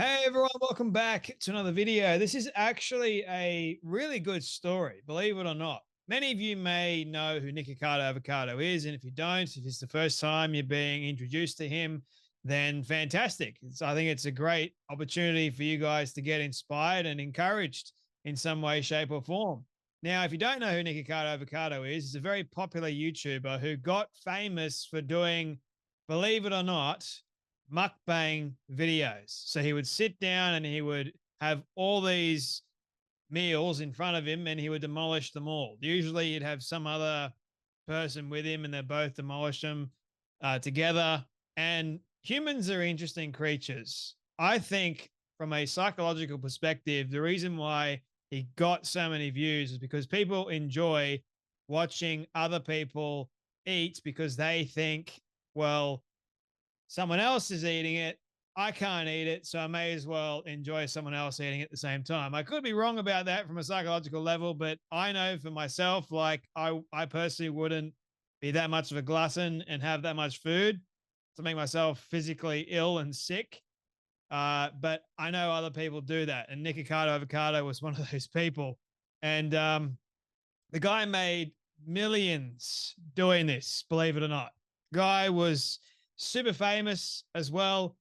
Hey everyone, welcome back to another video. This is actually a really good story, believe it or not. Many of you may know who Nikocado Avocado is, and if you don't, if it's the first time you're being introduced to him, then fantastic. I think it's a great opportunity for you guys to get inspired and encouraged in some way, shape, or form. Now, if you don't know who Nikocado Avocado is, he's a very popular YouTuber who got famous for doing, believe it or not, mukbang videos. So he would sit down and he would have all these meals in front of him and he would demolish them all. Usually he'd have some other person with him and they both demolish them together. And humans are interesting creatures. I think from a psychological perspective, the reason why he got so many views is because people enjoy watching other people eat because they think, well, someone else is eating it. I can't eat it, so I may as well enjoy someone else eating it at the same time. I could be wrong about that from a psychological level, but I know for myself, like I personally wouldn't be that much of a glutton and have that much food to make myself physically ill and sick. But I know other people do that, and Nikocado Avocado was one of those people. And the guy made millions doing this, believe it or not. Guy was super famous as well.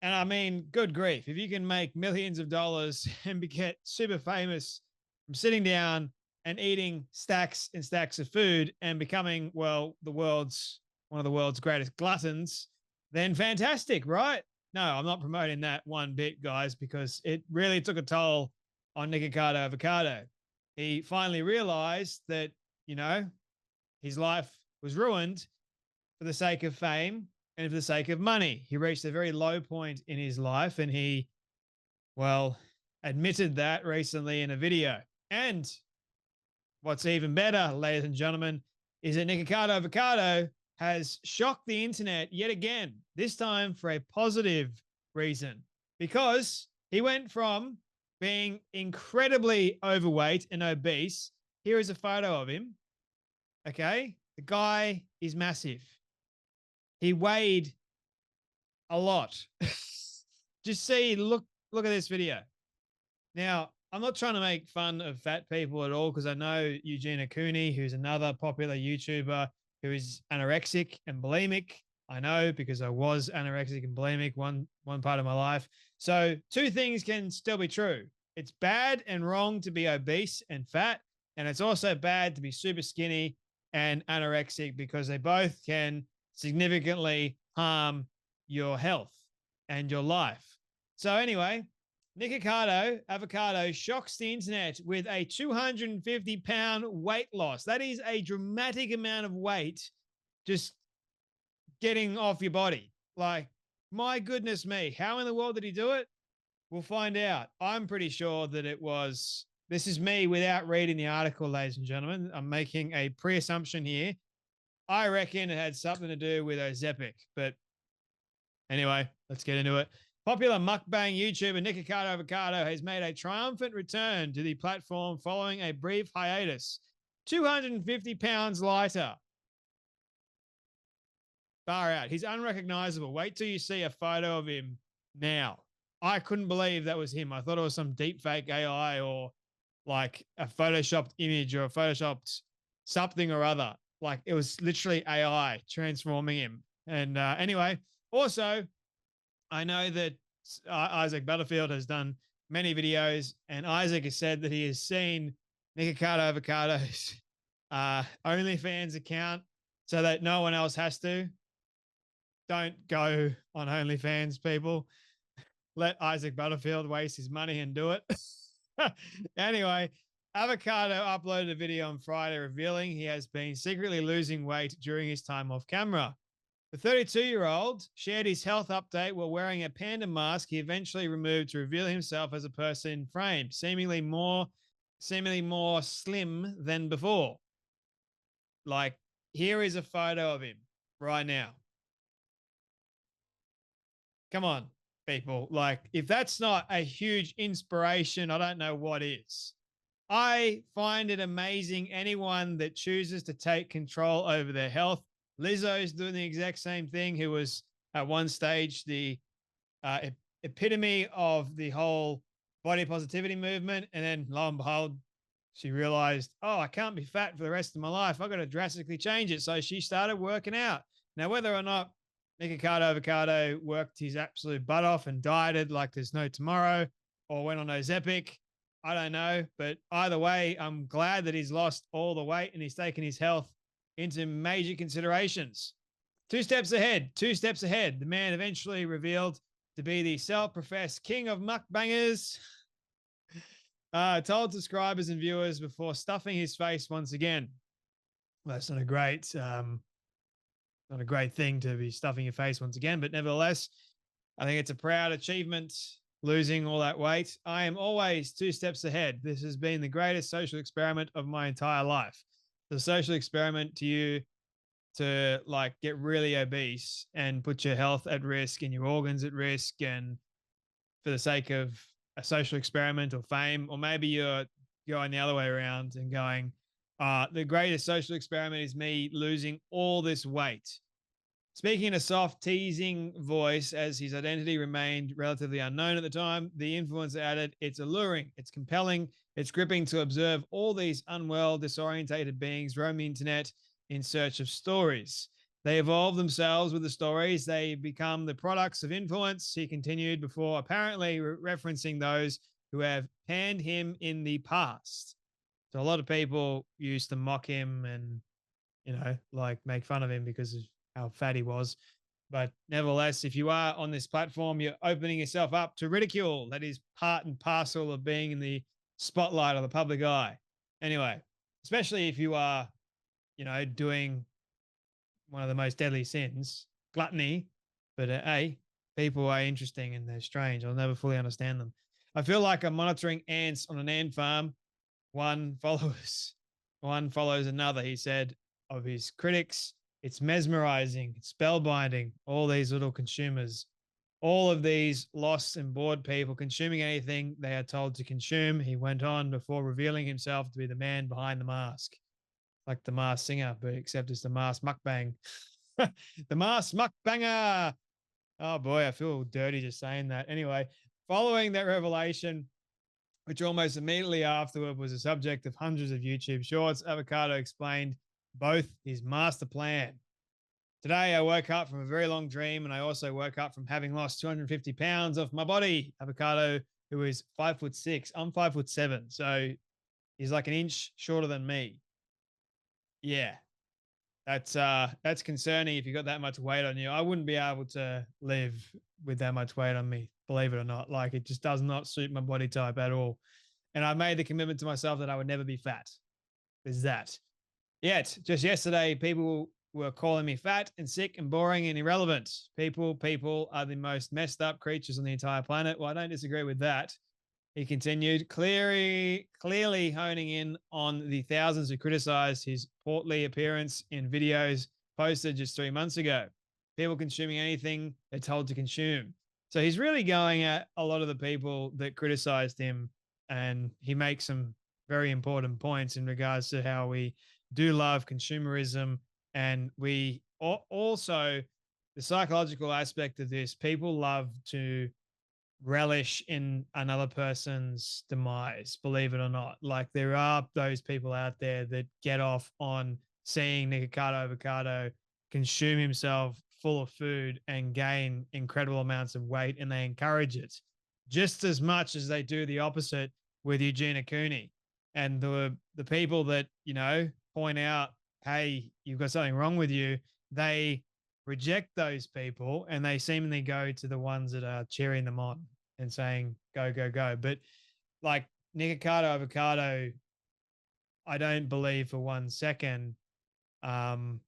And I mean, good grief, if you can make millions of dollars and get super famous from sitting down and eating stacks and stacks of food and becoming, well, one of the world's greatest gluttons, then fantastic, right? No, I'm not promoting that one bit, guys, because it really took a toll on Nikocado Avocado. He finally realized that, you know, his life was ruined for the sake of fame and for the sake of money. He reached a very low point in his life and he, well, admitted that recently in a video. And what's even better, ladies and gentlemen, is that Nikocado Avocado has shocked the internet yet again, this time for a positive reason, because he went from being incredibly overweight and obese. Here is a photo of him. Okay. The guy is massive. He weighed a lot. Just see, look at this video. Now, I'm not trying to make fun of fat people at all because I know Eugenia Cooney, who's another popular YouTuber who is anorexic and bulimic. I know because I was anorexic and bulimic one part of my life. So two things can still be true. It's bad and wrong to be obese and fat, and it's also bad to be super skinny and anorexic because they both can significantly harm your health and your life. So anyway, Nikocado Avocado shocks the internet with a 250-pound weight loss. That is a dramatic amount of weight just getting off your body. Like, my goodness me, how in the world did he do it? We'll find out. I'm pretty sure that it was, this is me without reading the article, ladies and gentlemen. I'm making a pre-assumption here. I reckon it had something to do with Ozempic, but anyway, let's get into it. Popular mukbang YouTuber Nikocado Avocado has made a triumphant return to the platform following a brief hiatus. 250 pounds lighter. Far out. He's unrecognizable. Wait till you see a photo of him now. I couldn't believe that was him. I thought it was some deep fake AI or like a photoshopped image or a photoshopped something or other. Like it was literally AI transforming him. And anyway, also, I know that Isaac Butterfield has done many videos, and Isaac has said that he has seen Nikocado Avocado's OnlyFans account so that no one else has to. Don't go on OnlyFans, people. Let Isaac Butterfield waste his money and do it. Anyway, Avocado uploaded a video on Friday revealing he has been secretly losing weight during his time off camera. The 32-year-old shared his health update while wearing a panda mask he eventually removed to reveal himself as a person in frame, seemingly more slim than before. Like, here is a photo of him right now. Come on, people. Like, if that's not a huge inspiration, I don't know what is. I find it amazing anyone that chooses to take control over their health. Lizzo's doing the exact same thing, who was at one stage the epitome of the whole body positivity movement. And then lo and behold, she realized, oh, I can't be fat for the rest of my life. I've got to drastically change it. So she started working out. Now, whether or not Nikocado Avocado worked his absolute butt off and dieted like there's no tomorrow, or went on Ozempic, I don't know. But either way, I'm glad that he's lost all the weight and he's taken his health into major considerations. Two steps ahead. The man eventually revealed to be the self-professed king of mukbangers, told subscribers and viewers before stuffing his face once again. Well, that's not a great thing to be stuffing your face once again, but nevertheless, I think it's a proud achievement, losing all that weight. I am always 2 steps ahead. This has been the greatest social experiment of my entire life. The social experiment to you to like get really obese and put your health at risk and your organs at risk, and for the sake of a social experiment or fame, or maybe you're going the other way around and going, the greatest social experiment is me losing all this weight. Speaking in a soft, teasing voice, as his identity remained relatively unknown at the time, the influencer added, it's alluring, it's compelling, it's gripping to observe all these unwell, disorientated beings roam the internet in search of stories. They evolve themselves with the stories. They become the products of influence, he continued, before apparently referencing those who have panned him in the past. So a lot of people used to mock him and, like make fun of him because of how fat he was. But nevertheless, if you are on this platform, you're opening yourself up to ridicule. That is part and parcel of being in the spotlight of the public eye. Anyway, especially if you are, doing one of the most deadly sins, gluttony. But hey, people are interesting and they're strange. I'll never fully understand them. I feel like I'm monitoring ants on an ant farm. One follows another, he said of his critics. It's mesmerizing, it's spellbinding, all these little consumers, all of these lost and bored people consuming anything they are told to consume, he went on before revealing himself to be the man behind the mask. Like the Masked Singer, but except it's the Masked Mukbang. The Masked Mukbanger. Oh boy, I feel dirty just saying that. Anyway, following that revelation, which almost immediately afterward was the subject of hundreds of YouTube shorts, Avocado explained both his master plan. Today, I woke up from a very long dream, and I also woke up from having lost 250 pounds off my body. Avocado, who is 5'6", I'm 5'7", so he's like an inch shorter than me. Yeah, that's concerning if you got that much weight on you. I wouldn't be able to live with that much weight on me, believe it or not. Like, it just does not suit my body type at all. And I made the commitment to myself that I would never be fat. There's that. Yet, just yesterday, people were calling me fat and sick and boring and irrelevant. People are the most messed up creatures on the entire planet. Well, I don't disagree with that. He continued, clearly honing in on the thousands who criticized his portly appearance in videos posted just 3 months ago. People consuming anything they're told to consume. So he's really going at a lot of the people that criticized him, and he makes some very important points in regards to how we do love consumerism, and we also, the psychological aspect of this, people love to relish in another person's demise, believe it or not. Like, there are those people out there that get off on seeing Nikocado Avocado consume himself full of food and gain incredible amounts of weight, and they encourage it just as much as they do the opposite with Eugenia Cooney. And the people that, point out, hey, you've got something wrong with you, they reject those people and they seemingly go to the ones that are cheering them on and saying, go, go, go. But like Nikocado Avocado, I don't believe for 1 second. I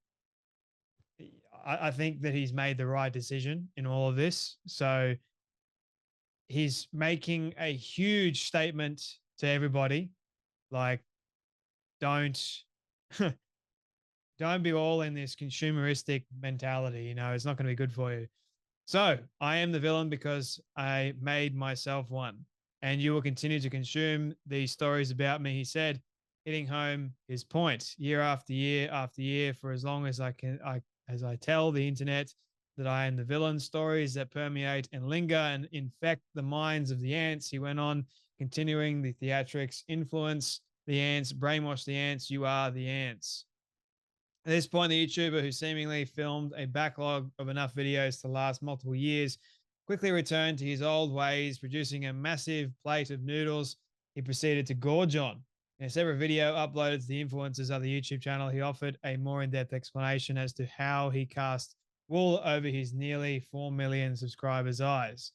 think that he's made the right decision in all of this. So he's making a huge statement to everybody. Like, don't be all in this consumeristic mentality. It's not going to be good for you. So I am the villain because I made myself one, and you will continue to consume these stories about me, he said, hitting home his point year after year after year for as long as I can, as I tell the internet that I am the villain, stories that permeate and linger and infect the minds of the ants. He went on, continuing the theatrics, influence the ants, brainwash the ants, you are the ants. At this point, the YouTuber, who seemingly filmed a backlog of enough videos to last multiple years, quickly returned to his old ways, producing a massive plate of noodles he proceeded to gorge on. In a separate video uploaded to the influencer's other YouTube channel, he offered a more in-depth explanation as to how he cast wool over his nearly 4 million subscribers' eyes.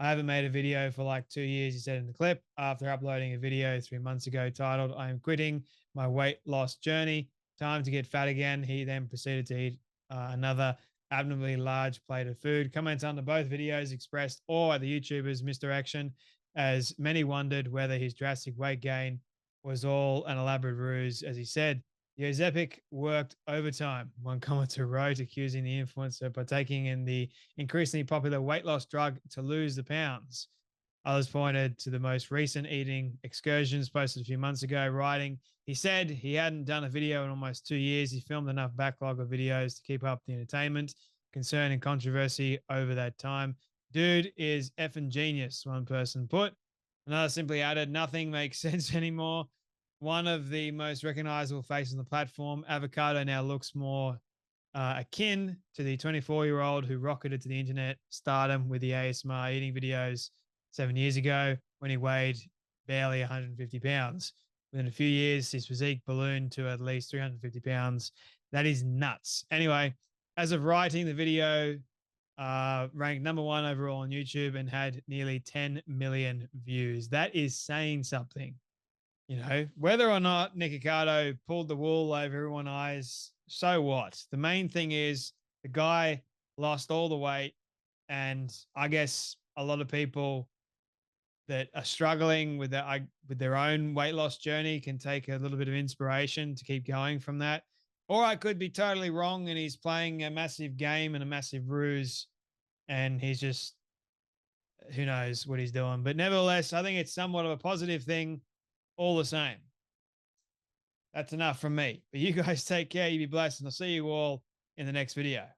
I haven't made a video for like 2 years, he said in the clip, after uploading a video 3 months ago titled, I am quitting my weight loss journey. Time to get fat again. He then proceeded to eat another abnormally large plate of food. Comments under both videos expressed awe at the YouTuber's misdirection, as many wondered whether his drastic weight gain was all an elaborate ruse. As he said, the Ozempic worked overtime, one commenter wrote, accusing the influencer of partaking in the increasingly popular weight loss drug to lose the pounds. Others pointed to the most recent eating excursions posted a few months ago, writing, he said he hadn't done a video in almost 2 years. He filmed enough backlog of videos to keep up the entertainment, concern, and controversy over that time. Dude is effing genius, one person put. Another simply added, nothing makes sense anymore. One of the most recognizable faces on the platform, Avocado now looks more akin to the 24-year-old who rocketed to the internet stardom with the ASMR eating videos 7 years ago when he weighed barely 150 pounds. Within a few years, his physique ballooned to at least 350 pounds. That is nuts. Anyway, as of writing, the video ranked #1 overall on YouTube and had nearly 10 million views. That is saying something. You know, whether or not Nikocado pulled the wool over everyone's eyes, so what? The main thing is the guy lost all the weight, and I guess a lot of people that are struggling with their own weight loss journey can take a little bit of inspiration to keep going from that. Or I could be totally wrong and he's playing a massive game and a massive ruse and he's just, who knows what he's doing. But nevertheless, I think it's somewhat of a positive thing all the same. That's enough from me. But you guys take care, you be blessed, and I'll see you all in the next video.